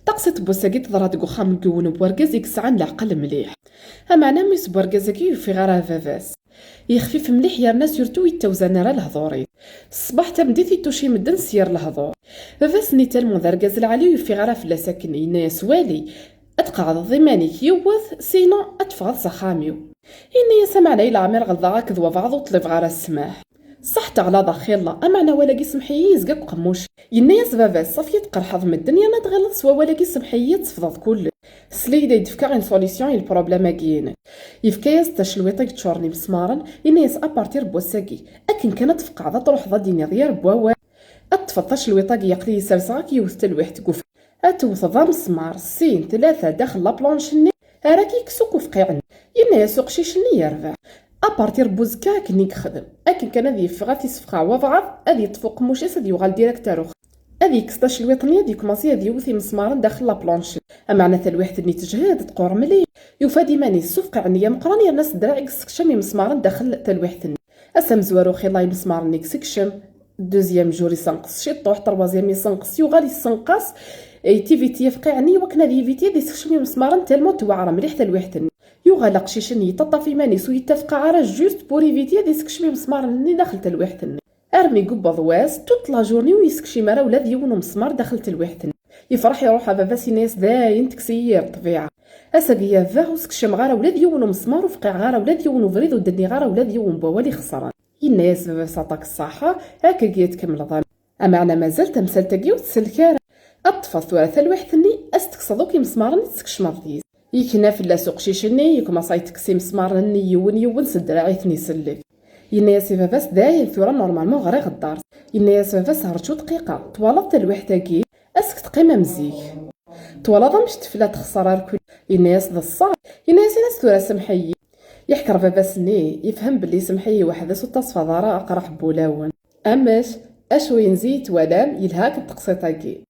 تقصت بوساكي تضرا ديك وخا مكون بوركاز يكسعان العقل مليح. امعنا ميس بوركازاكي في غير فافاس يخفيف مليح يرنا سورتو يتوزن راه الهضوري. الصباح تمديت يتوشي مدن سير الهضور. فافاس نيتا المدركز العالي في غير فلا ساكن يناس والي اتقعد ضمانيك يوث سينو اتفغض سخاميو. إني سمعنا إلى عمير غلظة كذوا بعض وطلب غير السماح. صح تغلا ضخي الله أمعنا ولاقي سمحيي يزقق قموش ينا يسبابا صافية تقرحض من الدنيا ما تغلط سوا ولاقي سمحيي تفضض كل سليدا يدفكا ان سوليسيون البروبليم كاين يفكا ياس تشلويطيك تشورني مسمارن إنا ياس ابارتير بوساكي اكن كانت فقاعده تروح ضد دينيا بواوا اتفطش الويطاق يقلي يسرساك يوث الوحد كوف اتوث ضا مسمار سين ثلاثه داخل لابلونشني راكي كسوك وفقيعن ينا يا سوق شيشني يرفع ابارتير بوزكا كني خدم اكن كان ذي فغاتي سفقا وضعض ادي تفوق موشيس ادي يوغال ديريكتور هذه كستاش الوطنيه ديك كوماسي هذه يوثي مسمارن داخل لابلونش امعنا حتى الواحد اللي تجهد تقور ملي يوفا ديما السفق عنيا مقراني الناس دراعي كسكشم مسمارن داخل حتى الواحد اسم زوارو خيلاي مسمارن كسكشم دوزيام جوري سنقص شي طوح طروازيام يسنقص يوغالي سنقص اي تيفيتي فقعني وكنا دي فيتي دي سكشم مسمارن تالمو توعر مليح حتى الواحد يوغالق شيشن يططا في مانيس ويتفق على جوست بوري فيتي دي سكشم مسمارن داخل حتى الواحد ارمي قبا ضواز توت لا جورني ويسكشي مرا ولاد يونو مسمار دخلت الوحدن يفرح يروح بابا سيناس داين تكسير طبيعه اساقيا فاهو سكشم غارا ولاد يونو مسمار وفقع غارا ولاد يونو فريد ودني غارا ولاد يونو بوالي خسران الناس بابا ساطاك الصحه هكا جيت كمل ظن اما انا مازال تمثال تاكيو تسلكار اطفى ورث الوحدني استقصدوك مسمارني تسكش مرضيز يكنا في لا سوق شيشني يكما صايتكسي مسمارني يون سدراعيتني سلك ينا يا سي فافاس داير ثورة نورمالمون غير غدار ينا يا سي فافاس هرجو دقيقة طوالط الوحداكي اسك تقيمة مزيك طوالط مش تفلا تخسر الكل ينا يا سي الصار ينا يا سي ناس ثورة سمحيي يحكر فافاس ني يفهم باللي سمحيي وحده تصفى ضارة اقرح بولاون اماش اشوي نزيت ولام يلهاك التقسيطاكي